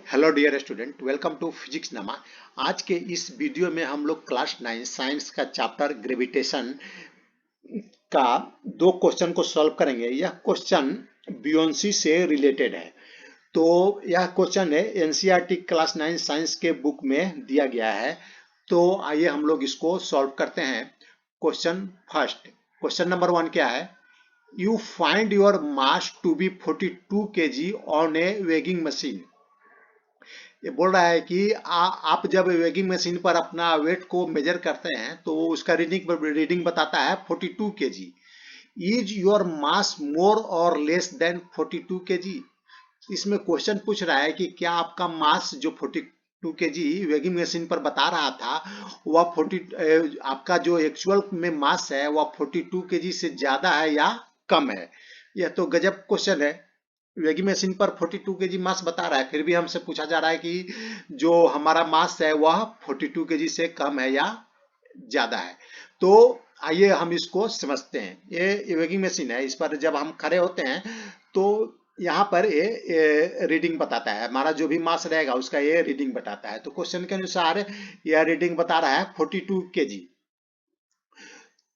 Hello dear student, welcome to physics नमा। आज के इस वीडियो में हम लोग क्लास 9 साइंस का चैप्टर ग्रेविटेशन का दो क्वेश्चन को सॉल्व करेंगे। यह क्वेश्चन बियोंसी से रिलेटेड है। तो यह क्वेश्चन है एनसीईआरटी क्लास 9 साइंस के बुक में दिया गया है। तो आइए हम लोग इसको सॉल्व करते हैं। क्वेश्चन फर्स्ट, क्वेश्चन नंबर 1 क्या है? You find your mass to be 42 kg on a weighing machine. ये बोल रहा है कि आप जब वेगिंग मशीन पर अपना वेट को मेजर करते हैं तो उसका रीडिंग बताता है 42 kg। इज योर मास मोर और लेस देन 42 kg? इसमें क्वेश्चन पूछ रहा है कि क्या आपका मास जो 42 kg वेगिंग मशीन पर बता रहा था वह 40 आपका जो एक्चुअल में मास है वह 42 kg से ज्यादा है या कम है। यह तो गजब क्वेश्चन है। वेगिंग मशीन पर 42 kg मास बता रहा है, फिर भी हमसे पूछा जा रहा है कि जो हमारा मास है वह 42 kg से कम है या ज्यादा है। तो आइए हम इसको समझते हैं। ये वेगिंग मशीन है, इस पर जब हम खड़े होते हैं तो यहाँ पर ये रीडिंग बताता है। हमारा जो भी मास रहेगा उसका ये रीडिंग बताता है। तो क्वेश्चन के अनुसार यह रीडिंग बता रहा है 42 kg।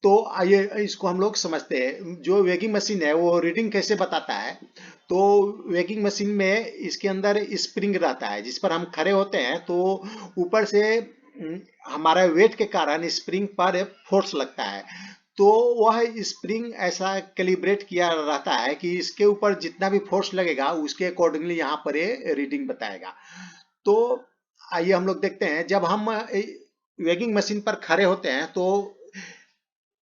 तो आइए इसको हम लोग समझते हैं। जो वेगिंग मशीन है वो रीडिंग कैसे बताता है? तो वेगिंग मशीन में इसके अंदर स्प्रिंग रहता है जिस पर हम खड़े होते हैं। तो ऊपर से हमारा वेट के कारण स्प्रिंग पर फोर्स लगता है। तो वह स्प्रिंग ऐसा कैलिब्रेट किया रहता है कि इसके ऊपर जितना भी फोर्स लगेगा उसके अकॉर्डिंगली यहाँ पर ये रीडिंग बताएगा। तो आइए हम लोग देखते हैं। जब हम वेगिंग मशीन पर खड़े होते हैं तो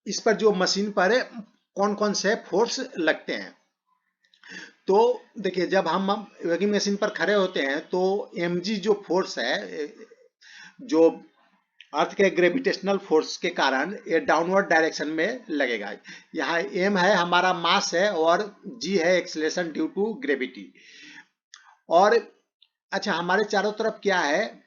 इस पर जो मशीन पर कौन कौन से फोर्स लगते हैं। तो देखिए, जब हम वेगिंग मशीन पर खड़े होते हैं तो mg जो फोर्स है, जो अर्थ के ग्रेविटेशनल फोर्स के कारण ये डाउनवर्ड डायरेक्शन में लगेगा। यहाँ m है हमारा मास है और g है एक्सेलरेशन ड्यू टू ग्रेविटी। और अच्छा, हमारे चारों तरफ क्या है?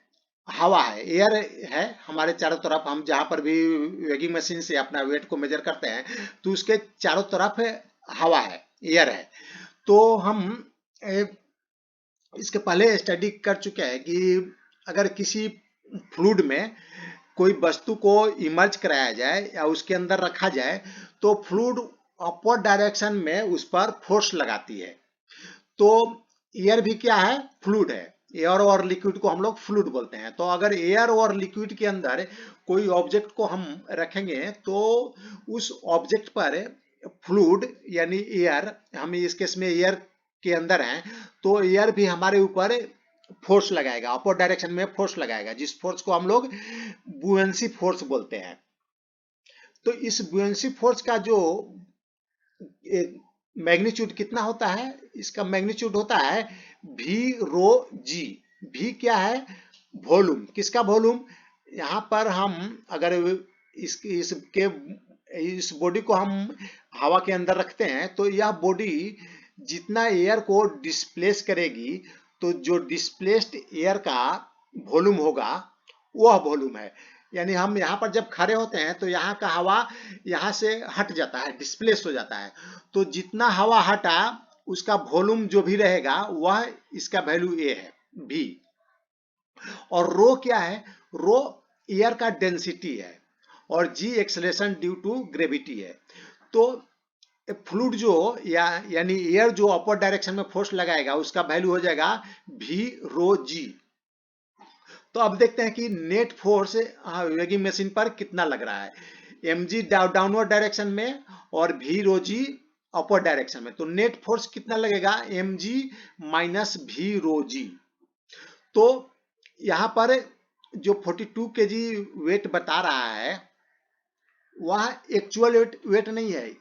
हवा है, एयर है हमारे चारों तरफ। हम जहां पर भी वेगिंग मशीन से अपना वेट को मेजर करते हैं तो उसके चारों तरफ हवा है, एयर है। तो हम इसके पहले स्टडी कर चुके हैं कि अगर किसी फ्लूइड में कोई वस्तु को इमर्ज कराया जाए या उसके अंदर रखा जाए तो फ्लूइड अपवर्ड डायरेक्शन में उस पर फोर्स लगाती है। तो एयर भी क्या है? फ्लूइड है। एयर और लिक्विड को हम लोग फ्लूइड बोलते हैं। तो अगर एयर और लिक्विड के अंदर कोई ऑब्जेक्ट को हम रखेंगे तो उस ऑब्जेक्ट पर फ्लूइड यानी एयर, हम इस केस में एयर के अंदर हैं, तो एयर भी हमारे ऊपर फोर्स लगाएगा, अपोजिट डायरेक्शन में फोर्स लगाएगा, जिस फोर्स को हम लोग बुएंसी फोर्स बोलते हैं। तो इस बुएंसी फोर्स का जो मैग्नीट्यूड कितना होता है? इसका मैग्नीट्यूड होता है v रो जी। v क्या है? वॉल्यूम। किसका वॉल्यूम? यहाँ पर हम अगर इस बॉडी को हम हवा के अंदर रखते हैं तो यह बॉडी जितना एयर को डिस्प्लेस करेगी तो जो डिस्प्लेस्ड एयर का वॉल्यूम होगा वह वॉल्यूम है। यानी हम यहाँ पर जब खड़े होते हैं तो यहाँ का हवा यहाँ से हट जाता है, डिस्प्लेस हो जाता है। तो जितना हवा हटा उसका वॉल्यूम जो भी रहेगा वह इसका वैल्यू ए है, v। और रो क्या है? रो एयर का डेंसिटी है और g acceleration due to gravity है। तो फ्लूइड जो यानी एयर जो अपवर्ड डायरेक्शन में फोर्स लगाएगा उसका वैल्यू हो जाएगा v रो g। तो अब देखते हैं कि नेट फोर्स वेगिंग मशीन पर कितना लग रहा है। mg डाउनवर्ड डायरेक्शन में और v रो जी अपवर्ड डायरेक्शन में। तो नेट फोर्स कितना लगेगा? mg माइनस v रो जी। तो यहाँ पर जो 42 kg वेट बता रहा है वह एक्चुअल वेट नहीं है।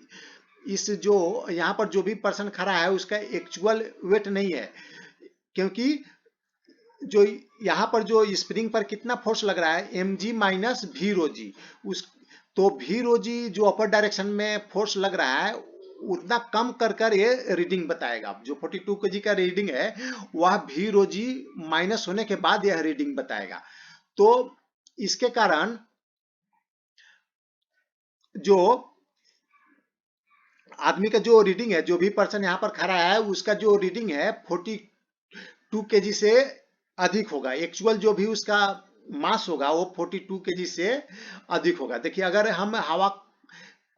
इस जो यहाँ पर जो भी पर्सन खड़ा है उसका एक्चुअल वेट नहीं है, क्योंकि जो यहाँ पर जो स्प्रिंग पर कितना फोर्स लग रहा है mg माइनस v रो जी। उस तो v रो जी जो अपर डायरेक्शन में फोर्स लग रहा है उतना कम कर कर ये रीडिंग बताएगा। जो 42 kg का रीडिंग है वह v रो जी माइनस होने के बाद यह रीडिंग बताएगा। तो इसके कारण जो आदमी का जो रीडिंग है, जो भी पर्सन यहाँ पर खड़ा है उसका जो रीडिंग है 42 kg से अधिक होगा, एक्चुअल जो भी उसका मास होगा वो 42 केजी से अधिक होगा। देखिए अगर हम हवा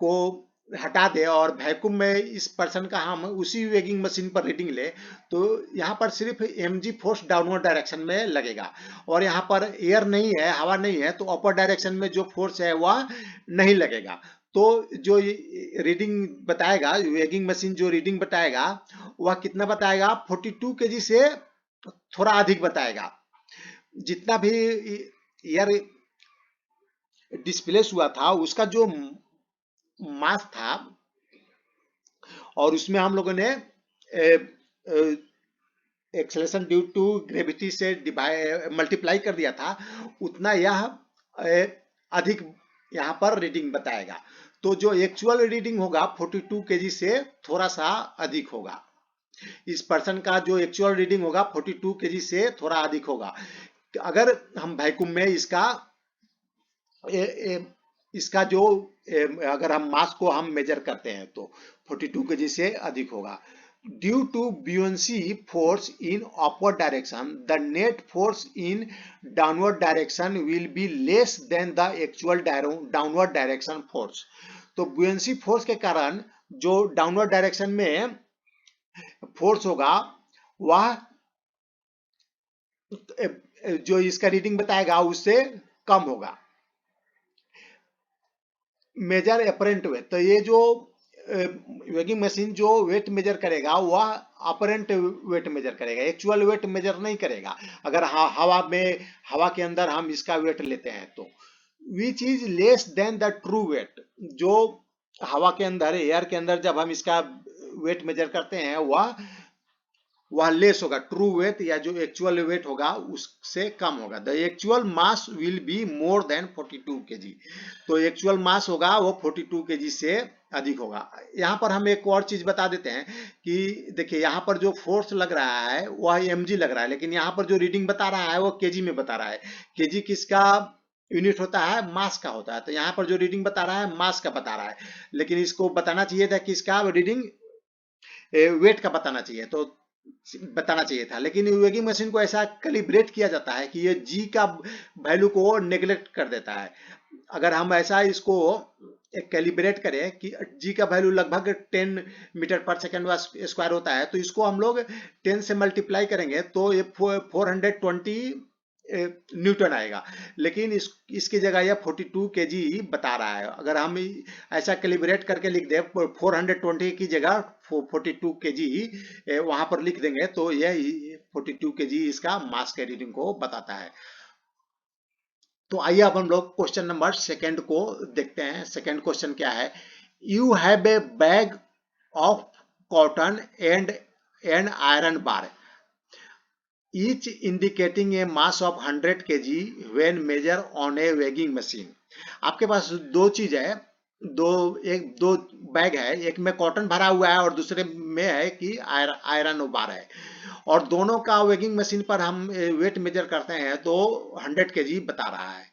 को हटा दे और वैक्यूम में इस पर्सन का हम उसी वेगिंग मशीन पर रीडिंग ले, तो यहाँ पर सिर्फ mg फोर्स डाउनवर्ड डायरेक्शन में लगेगा, और यहाँ पर एयर नहीं है, हवा नहीं है, तो अपर डायरेक्शन में जो फोर्स है वह नहीं लगेगा। तो जो रीडिंग बताएगा, वेगिंग मशीन जो रीडिंग बताएगा वह कितना बताएगा, 42 केजी से थोड़ा अधिक बताएगा। जितना भी एयर डिस्प्लेस हुआ था उसका जो मास था, और उसमें हम लोगों ने एक्सेलरेशन ड्यू टू ग्रेविटी से मल्टीप्लाई कर दिया था, उतना यह अधिक यहाँ पर रीडिंग बताएगा। तो जो एक्चुअल रीडिंग होगा 42 केजी से थोड़ा सा अधिक होगा। इस पर्सन का जो एक्चुअल रीडिंग होगा 42 केजी से थोड़ा अधिक होगा। अगर हम वैक्यूम में इसका जो अगर हम मास को हम मेजर करते हैं तो 42 केजी से अधिक होगा। Due to buoyancy force in upward direction, the net force in downward direction will be less than the actual downward direction force। तो buoyancy force के कारण जो डाउनवर्ड डायरेक्शन में फोर्स होगा वह जो इसका रीडिंग बताएगा उससे कम होगा। मेजर अपरेंट वेट, तो ये जो वेगिंग मशीन जो वेट मेजर करेगा वह अपरेंट वेट मेजर करेगा, एक्चुअल वेट मेजर नहीं करेगा। अगर हवा के अंदर हम इसका वेट लेते हैं तो which is less than the true weight, जो हवा के अंदर एयर के अंदर जब हम इसका वेट मेजर करते हैं वह लेस होगा, ट्रू वेट या जो एक्चुअल वेट होगा उससे कम होगा। The actual mass will be more than 42 KG, तो एक्चुअल मास होगा वो 42 केजी से अधिक होगा। यहाँ पर हम एक और चीज बता देते हैं कि देखिए यहाँ पर जो फोर्स लग रहा है वह mg लग रहा है, लेकिन यहाँ पर जो रीडिंग बता रहा है वो केजी में बता रहा है। केजी किसका यूनिट होता है, मास का होता है, तो यहाँ पर जो रीडिंग बता रहा है मास का बता रहा है, लेकिन इसको बताना चाहिए था कि इसका रीडिंग वेट का बताना चाहिए था। लेकिन वेगिंग मशीन को ऐसा कैलिब्रेट किया जाता है कि ये जी का वैल्यू को नेग्लेक्ट कर देता है। अगर हम ऐसा इसको कैलिब्रेट करें कि जी का वैल्यू लगभग 10 मीटर पर सेकेंड स्क्वायर होता है, तो इसको हम लोग 10 से मल्टीप्लाई करेंगे तो ये 420 न्यूटन आएगा, लेकिन इसकी जगह यह 42 केजी बता रहा है। अगर हम ऐसा कैलिब्रेट करके लिख दे 420 की जगह 42 केजी वहां पर लिख देंगे तो यह 42 केजी इसका मास के रीडिंग को बताता है। तो आइए अब हम लोग क्वेश्चन नंबर सेकंड को देखते हैं। सेकंड क्वेश्चन क्या है, you have a bag of cotton and an iron bar each indicating a mass of 100 kg when measure on a weighing machine। आपके पास दो चीज है, दो बैग है, एक में कॉटन भरा हुआ है और दूसरे में है कि आयरन बार है, और दोनों का वेगिंग मशीन पर हम वेट मेजर करते हैं तो 100 केजी बता रहा है।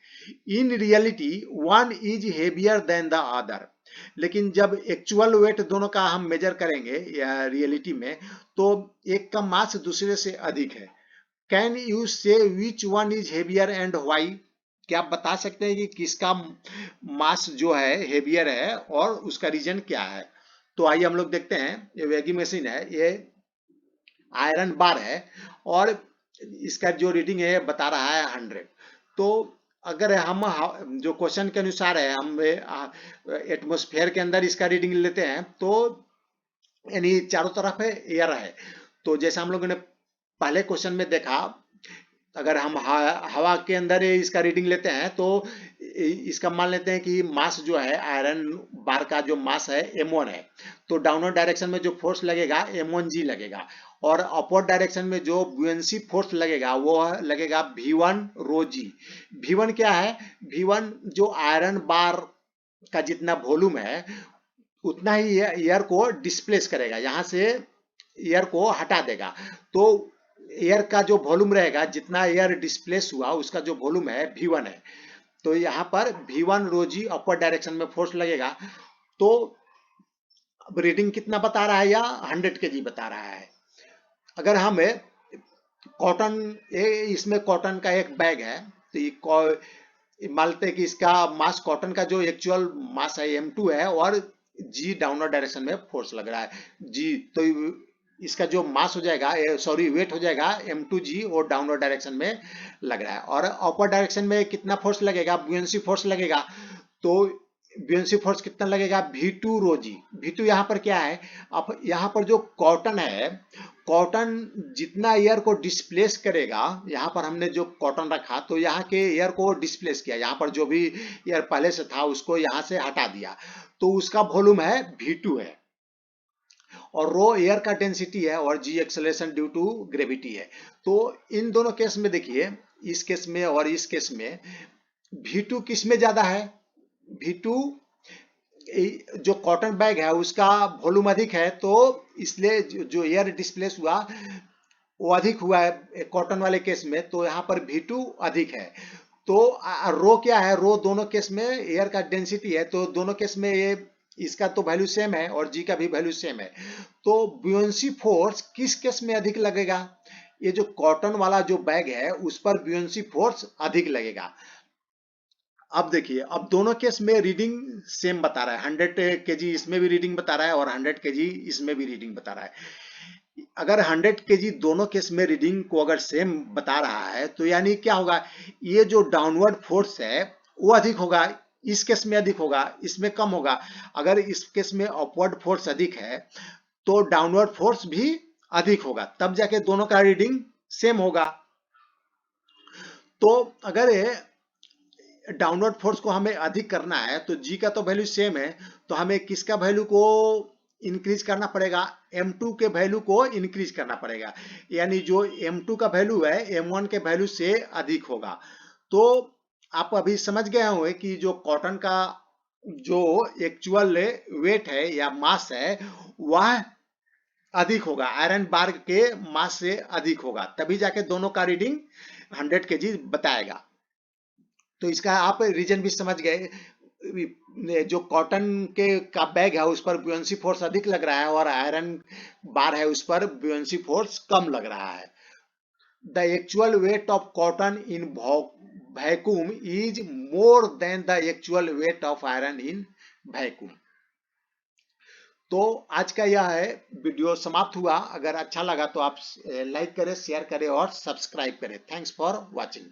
In reality one is heavier than the other, लेकिन जब एक्चुअल वेट दोनों का हम मेजर करेंगे या रियलिटी में तो एक का मास दूसरे से अधिक है। कैन यू से which one is heavier and why, क्या आप बता सकते हैं कि किसका मास जो है हेवियर है और उसका रीजन क्या है। तो आइए हम लोग देखते हैं। ये वेगिंग मशीन है, ये आयरन बार है और इसका जो रीडिंग है बता रहा है 100। तो अगर हम जो क्वेश्चन के अनुसार है हम एटमॉस्फेयर के अंदर इसका रीडिंग लेते हैं तो यानी चारों तरफ है एयर है, तो जैसा हम लोगों ने पहले क्वेश्चन में देखा, अगर हम हवा के अंदर इसका रीडिंग लेते हैं तो इसका मान लेते हैं कि मास जो है आयरन बार का जो मास है m1 है, तो डाउनवर्ड डायरेक्शन में जो फोर्स लगेगा m1g लगेगा, और अपवर्ड डायरेक्शन में जो बुएंसी फोर्स लगेगा वो लगेगा v1 रो जी। v1 क्या है, v1 जो आयरन बार का जितना वॉल्यूम है उतना ही एयर को डिस्प्लेस करेगा, यहां से एयर को हटा देगा, तो एयर का जो वॉल्यूम रहेगा, जितना एयर डिस्प्लेस हुआ उसका जो वॉल्यूम है v1 है, तो यहाँ पर v1 रो जी अपर डायरेक्शन में फोर्स लगेगा। तो रीडिंग कितना बता रहा है, या 100 केजी बता रहा है। अगर हम कॉटन, इसमें कॉटन का एक बैग है, तो मान लेते हैं कि इसका मास, कॉटन का जो एक्चुअल मास है M2 है, और जी डाउनवर्ड डायरेक्शन में फोर्स लग रहा है जी, तो इसका जो मास हो जाएगा, सॉरी वेट हो जाएगा M2G, वो डाउनवर्ड डायरेक्शन में लग रहा है। और अपर डायरेक्शन में कितना फोर्स लगेगा, बुयंसी फोर्स लगेगा। तो बुयंसी फोर्स कितना लगेगा, V2 रो जी। V2 यहाँ पर क्या है, अब यहाँ पर जो कॉटन है, कॉटन जितना एयर को डिस्प्लेस करेगा, यहाँ पर हमने जो कॉटन रखा तो यहाँ के एयर को डिस्प्लेस किया, यहाँ पर जो भी एयर पहले से था उसको यहाँ से हटा दिया, तो उसका वॉल्यूम है V2 है। और रो एयर का डेंसिटी है, और जी एक्सेलरेशन ड्यू टू ग्रेविटी है। तो इन दोनों केस में देखिए, इस केस में और इस केस में V2 किस में ज्यादा है, V2 जो कॉटन बैग है उसका वॉल्यूम अधिक है, तो इसलिए जो एयर डिस्प्लेस हुआ वो अधिक हुआ है कॉटन वाले केस में, तो यहाँ पर V2 अधिक है। तो रो क्या है, रो दोनों केस में एयर का डेंसिटी है, तो दोनों केस में ये इसका तो वैल्यू सेम है और जी का भी वैल्यू सेम है। तो बुयंसी फोर्स किस केस में अधिक लगेगा, ये जो कॉटन वाला जो बैग है उस पर बुयंसी फोर्स अधिक लगेगा। अब देखिए, अब दोनों केस में रीडिंग सेम बता रहा है, 100 केजी इसमें भी रीडिंग बता रहा है और 100 केजी इसमें भी रीडिंग बता रहा है। अगर 100 केजी दोनों केस में रीडिंग को अगर सेम बता रहा है, तो यानी क्या होगा, ये जो डाउनवर्ड फोर्स है वो अधिक होगा, इस केस में अधिक होगा, इसमें कम होगा। अगर इस केस में अपवर्ड फोर्स अधिक है तो डाउनवर्ड फोर्स भी अधिक होगा, तब जाके दोनों का रीडिंग सेम होगा। तो अगर डाउनवर्ड फोर्स को हमें अधिक करना है तो जी का तो वैल्यू सेम है, तो हमें किसका वैल्यू को इंक्रीज करना पड़ेगा, M2 के वैल्यू को इंक्रीज करना पड़ेगा, यानी जो M2 का वैल्यू है M1 के वैल्यू से अधिक होगा। तो आप अभी समझ गए होंगे कि जो कॉटन का जो एक्चुअल वेट है या मास है वह अधिक होगा, आयरन बार के मास से अधिक होगा, तभी जाके दोनों का रीडिंग 100 केजी बताएगा। तो इसका आप रीजन भी समझ गए, जो कॉटन के का बैग है उस पर बुयंसी फोर्स अधिक लग रहा है, और आयरन बार है उस पर बुयंसी फोर्स कम लग रहा है। The actual weight of cotton in vacuum is more than the actual weight of iron in vacuum. तो आज का यह है वीडियो समाप्त हुआ। अगर अच्छा लगा तो आप लाइक करें, शेयर करें और सब्सक्राइब करें। Thanks for watching.